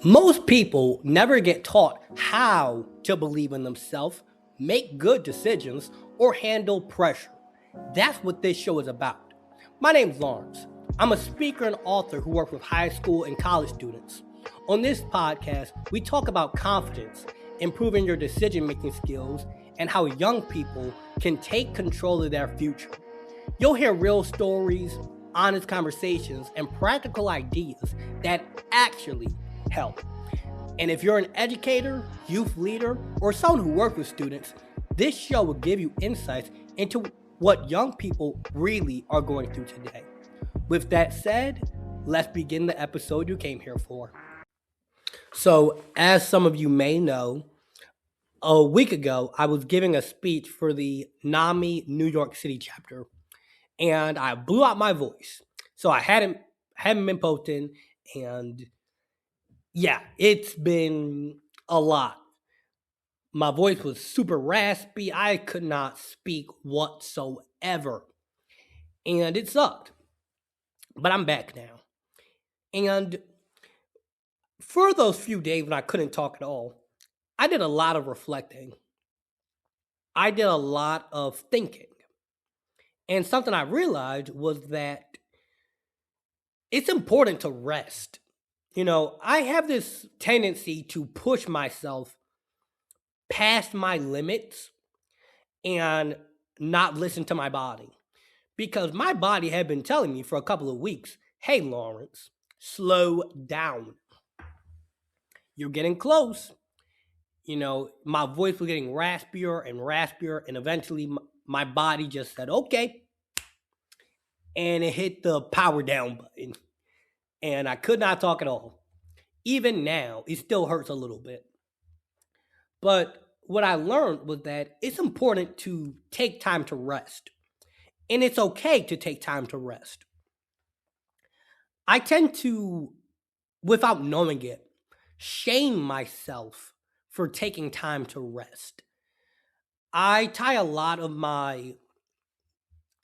Most people never get taught how to believe in themselves, make good decisions, or handle pressure. That's what this show is about. My name's Lawrence. I'm a speaker and author who works with high school and college students. On this podcast, we talk about confidence, improving your decision making skills, and how young people can take control of their future. You'll hear real stories, honest conversations, and practical ideas that actually help. And if you're an educator, youth leader, or someone who works with students, this show will give you insights into what young people really are going through today. With that said, let's begin the episode you came here for. So, as some of you may know, a week ago, I was giving a speech for the NAMI New York City chapter, and I blew out my voice. So I hadn't been posting, and yeah, it's been a lot. My voice was super raspy. I could not speak whatsoever. And it sucked. But I'm back now. And for those few days when I couldn't talk at all, I did a lot of reflecting. I did a lot of thinking. And something I realized was that it's important to rest. I have this tendency to push myself past my limits and not listen to my body. Because my body had been telling me for a couple of weeks, hey, Lawrence, slow down. You're getting close. My voice was getting raspier and raspier, and eventually my body just said, okay. And it hit the power down button. And I could not talk at all. Even now, it still hurts a little bit. But what I learned was that it's important to take time to rest. And it's okay to take time to rest. I tend to, without knowing it, shame myself for taking time to rest. I tie a lot of why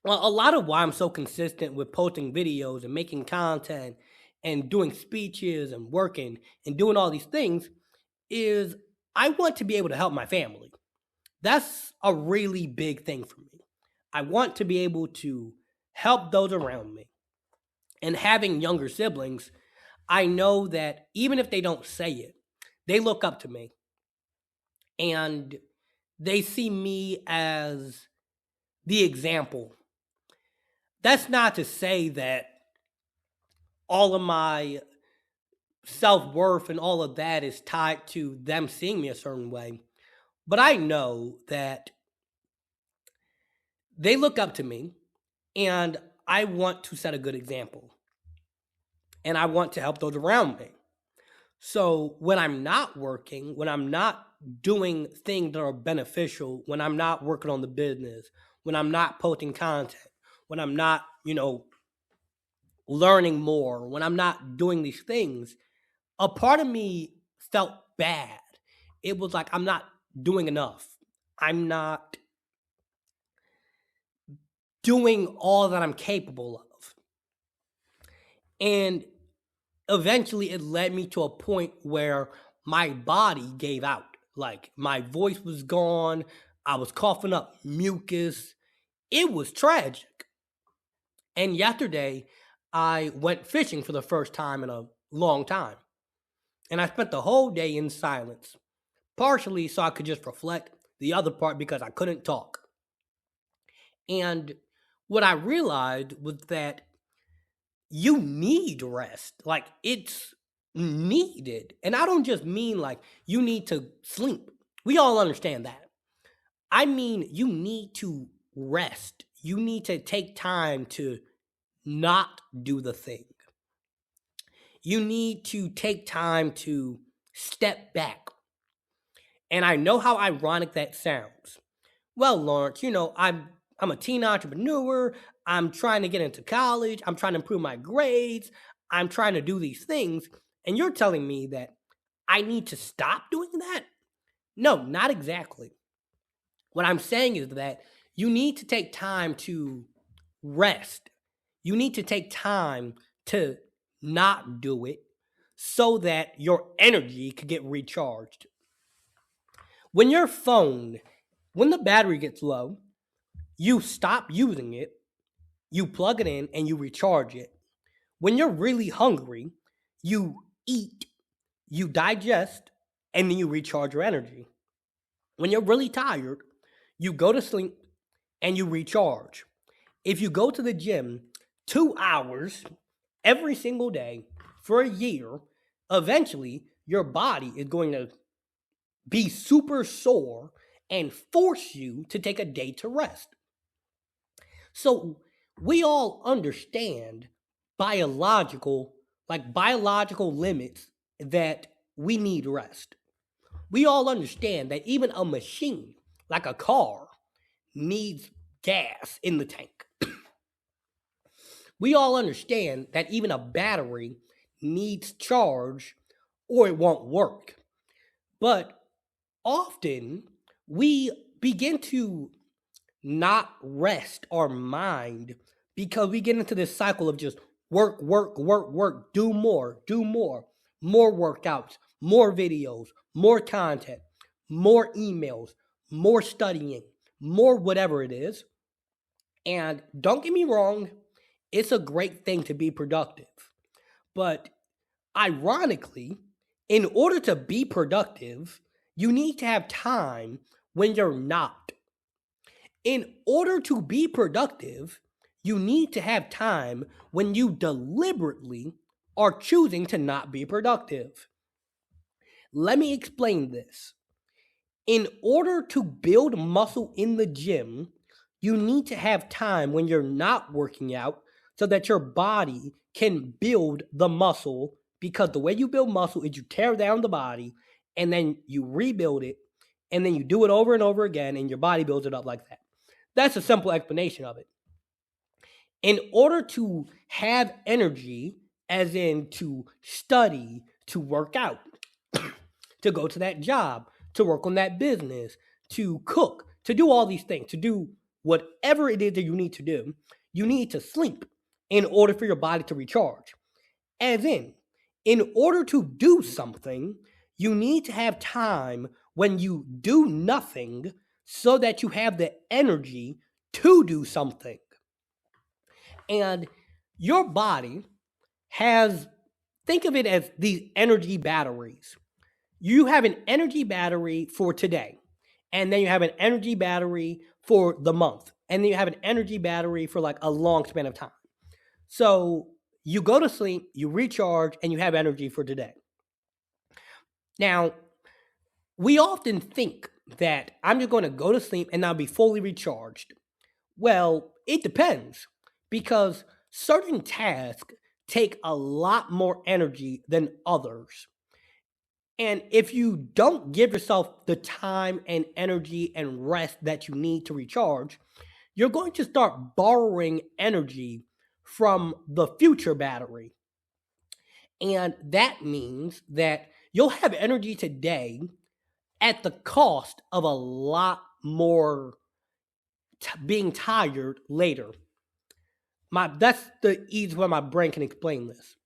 I'm so consistent with posting videos and making content and doing speeches and working and doing all these things is I want to be able to help my family. That's a really big thing for me. I want to be able to help those around me. And having younger siblings, I know that even if they don't say it, they look up to me. And they see me as the example. That's not to say that all of my self-worth and all of that is tied to them seeing me a certain way. But I know that they look up to me, and I want to set a good example. And I want to help those around me. So when I'm not working, when I'm not doing things that are beneficial, when I'm not working on the business, when I'm not posting content, when I'm not, learning more, when I'm not doing these things, a part of me felt bad. It was like I'm not doing enough. I'm not doing all that I'm capable of. And eventually it led me to a point where my body gave out. Like my voice was gone. I was coughing up mucus. It was tragic. And yesterday, I went fishing for the first time in a long time. And I spent the whole day in silence, partially so I could just reflect, the other part because I couldn't talk. And what I realized was that you need rest. Like, it's needed. And I don't just mean like you need to sleep. We all understand that. I mean, you need to rest. You need to take time to not do the thing. You need to take time to step back. And I know how ironic that sounds. Well, Lawrence, I'm a teen entrepreneur. I'm trying to get into college. I'm trying to improve my grades. I'm trying to do these things. And you're telling me that I need to stop doing that? No, not exactly. What I'm saying is that you need to take time to rest. You need to take time to not do it so that your energy could get recharged. When your phone, when the battery gets low, you stop using it, you plug it in, and you recharge it. When you're really hungry, you eat, you digest, and then you recharge your energy. When you're really tired, you go to sleep and you recharge. If you go to the gym 2 hours every single day for a year, eventually your body is going to be super sore and force you to take a day to rest. So we all understand biological, biological limits that we need rest. We all understand that even a machine, like a car, needs gas in the tank. We all understand that even a battery needs charge or it won't work. But often we begin to not rest our mind because we get into this cycle of just work, work, work, work, do more, more workouts, more videos, more content, more emails, more studying, more whatever it is. And don't get me wrong, it's a great thing to be productive. But ironically, in order to be productive, you need to have time when you're not. In order to be productive, you need to have time when you deliberately are choosing to not be productive. Let me explain this. In order to build muscle in the gym, you need to have time when you're not working out so that your body can build the muscle, because the way you build muscle is you tear down the body and then you rebuild it and then you do it over and over again and your body builds it up like that. That's a simple explanation of it. In order to have energy, as in to study, to work out, to go to that job, to work on that business, to cook, to do all these things, to do whatever it is that you need to do, you need to sleep in order for your body to recharge. As in order to do something, you need to have time when you do nothing so that you have the energy to do something. And your body has, think of it as these energy batteries. You have an energy battery for today, and then you have an energy battery for the month, and then you have an energy battery for like a long span of time. So you go to sleep, you recharge, and you have energy for today. Now, we often think that I'm just going to go to sleep and I'll be fully recharged. Well, it depends, because certain tasks take a lot more energy than others. And if you don't give yourself the time and energy and rest that you need to recharge, you're going to start borrowing energy from the future battery. And that means that you'll have energy today at the cost of a lot more being tired later. That's the easy way my brain can explain this.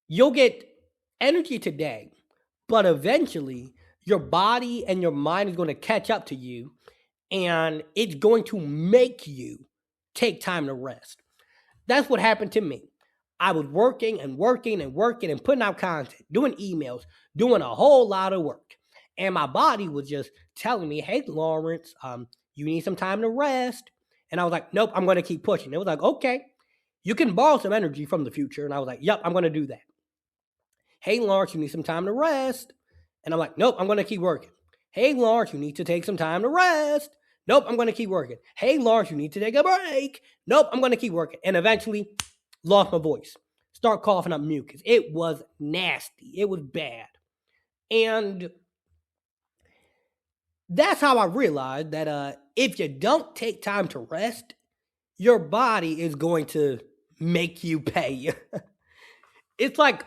You'll get energy today, but eventually your body and your mind is going to catch up to you, and it's going to make you take time to rest. That's what happened to me. I was working and working and working and putting out content, doing emails, doing a whole lot of work. And my body was just telling me, hey, Lawrence, you need some time to rest. And I was like, nope, I'm going to keep pushing. It was like, okay, you can borrow some energy from the future. And I was like, yep, I'm going to do that. Hey, Lawrence, you need some time to rest. And I'm like, nope, I'm going to keep working. Hey, Lawrence, you need to take some time to rest. Nope, I'm going to keep working. Hey, Lawrence, you need to take a break. Nope, I'm going to keep working. And eventually, lost my voice. Start coughing up mucus. It was nasty. It was bad. And that's how I realized that if you don't take time to rest, your body is going to make you pay. It's like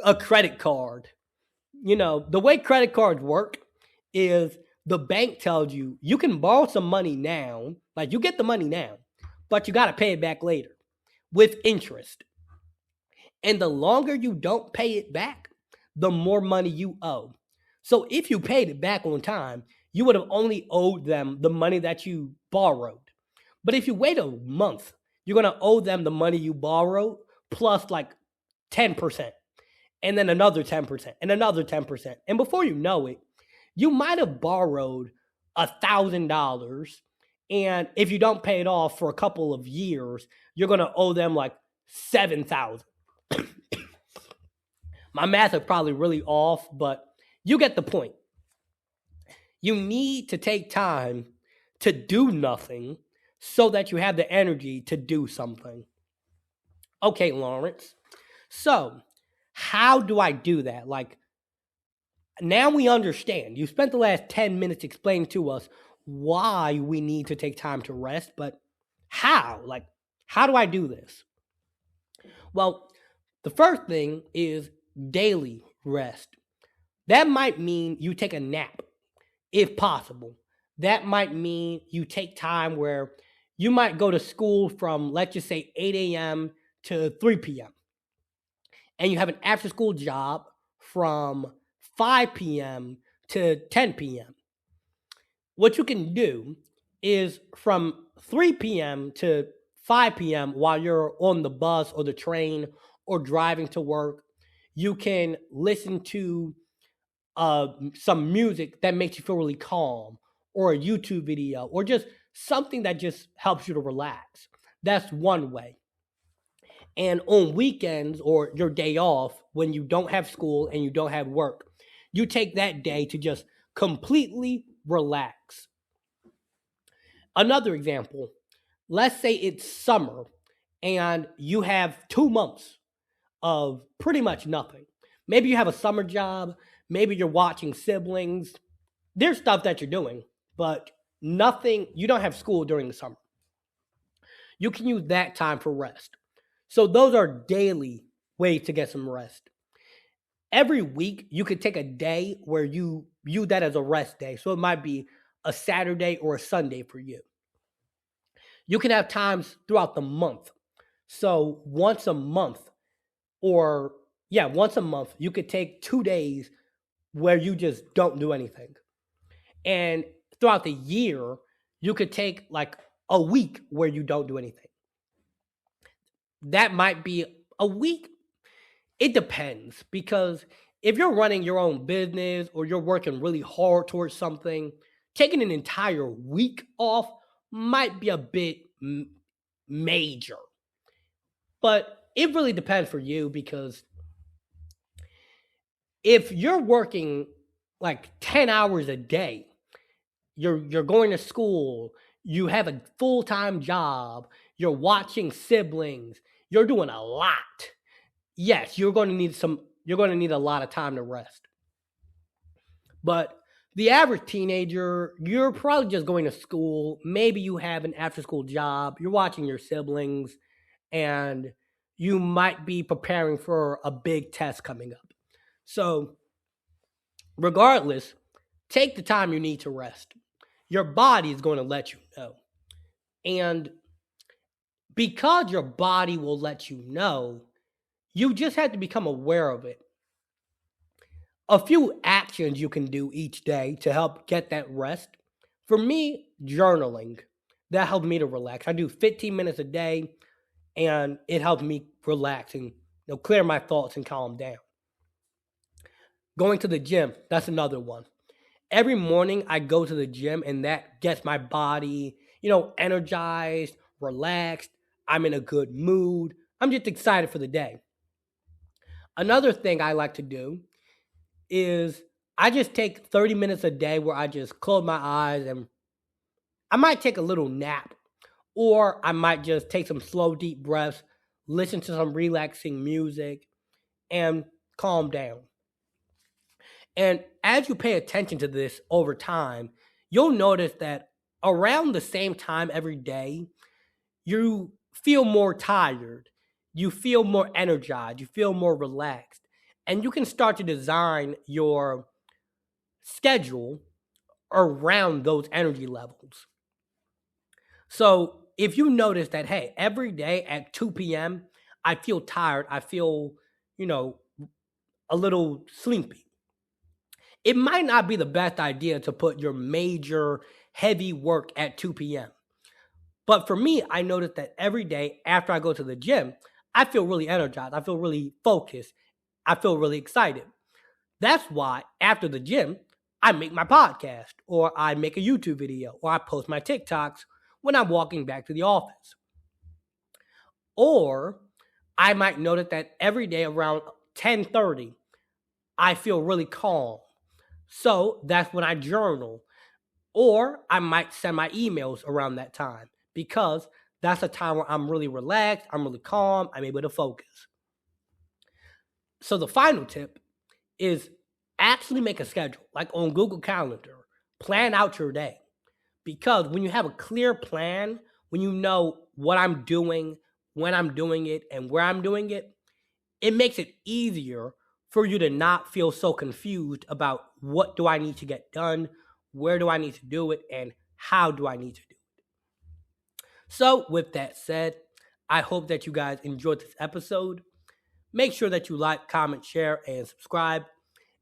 a credit card. You know, the way credit cards work is the bank tells you you can borrow some money now, like you get the money now, but you got to pay it back later with interest. And the longer you don't pay it back, the more money you owe. So if you paid it back on time, you would have only owed them the money that you borrowed. But if you wait a month, you're going to owe them the money you borrowed plus like 10%, and then another 10%, and another 10%. And before you know it, you might have borrowed $1,000. And if you don't pay it off for a couple of years, you're going to owe them like 7,000. My math is probably really off, but you get the point. You need to take time to do nothing so that you have the energy to do something. Okay, Lawrence. So, how do I do that? Like, now we understand. You spent the last 10 minutes explaining to us why we need to take time to rest, but how? Like, how do I do this? Well, the first thing is daily rest. That might mean you take a nap, if possible. That might mean you take time where you might go to school from, let's just say, 8 a.m. to 3 p.m. And you have an after school job from 5 p.m. to 10 p.m. What you can do is from 3 p.m. to 5 p.m. while you're on the bus or the train or driving to work, you can listen to some music that makes you feel really calm, or a YouTube video, or just something that just helps you to relax. That's one way. And on weekends or your day off, when you don't have school and you don't have work, you take that day to just completely relax. Another example, let's say it's summer and you have 2 months of pretty much nothing. Maybe you have a summer job, maybe you're watching siblings. There's stuff that you're doing, but nothing, you don't have school during the summer. You can use that time for rest. So those are daily ways to get some rest. Every week, you could take a day where you use that as a rest day. So it might be a Saturday or a Sunday for you. You can have times throughout the month. So once a month, once a month, you could take 2 days where you just don't do anything. And throughout the year, you could take like a week where you don't do anything. That might be a week. It depends, because if you're running your own business or you're working really hard towards something, taking an entire week off might be a bit major. But it really depends for you, because if you're working like 10 hours a day, you're going to school, you have a full-time job, you're watching siblings, you're doing a lot. Yes, you're going to need a lot of time to rest. But the average teenager, you're probably just going to school, maybe you have an after-school job, you're watching your siblings, and you might be preparing for a big test coming up. So, regardless, take the time you need to rest. Your body is going to let you know. And because your body will let you know, you just have to become aware of it. A few actions you can do each day to help get that rest. For me, journaling. That helps me to relax. I do 15 minutes a day, and it helps me relax and clear my thoughts and calm down. Going to the gym, that's another one. Every morning I go to the gym, and that gets my body, energized, relaxed. I'm in a good mood. I'm just excited for the day. Another thing I like to do is I just take 30 minutes a day where I just close my eyes, and I might take a little nap, or I might just take some slow, deep breaths, listen to some relaxing music, and calm down. And as you pay attention to this over time, you'll notice that around the same time every day, you feel more tired, you feel more energized, you feel more relaxed, and you can start to design your schedule around those energy levels. So if you notice that, hey, every day at 2 p.m., I feel tired. I feel, you know, a little sleepy. It might not be the best idea to put your major heavy work at 2 p.m. But for me, I notice that every day after I go to the gym, I feel really energized. I feel really focused. I feel really excited. That's why after the gym, I make my podcast or I make a YouTube video or I post my TikToks when I'm walking back to the office. Or I might notice that every day around 10:30, I feel really calm. So that's when I journal. Or I might send my emails around that time because that's a time where I'm really relaxed, I'm really calm, I'm able to focus. So the final tip is actually make a schedule, like on Google Calendar. Plan out your day. Because when you have a clear plan, when you know what I'm doing, when I'm doing it, and where I'm doing it, it makes it easier for you to not feel so confused about what do I need to get done, where do I need to do it, and how do I need to do it. So, with that said, I hope that you guys enjoyed this episode. Make sure that you like, comment, share, and subscribe.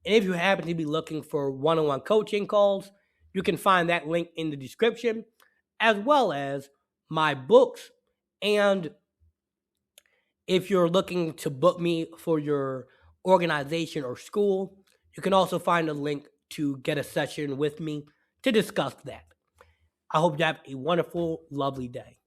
And if you happen to be looking for one-on-one coaching calls, you can find that link in the description, as well as my books. And if you're looking to book me for your organization or school, you can also find a link to get a session with me to discuss that. I hope you have a wonderful, lovely day.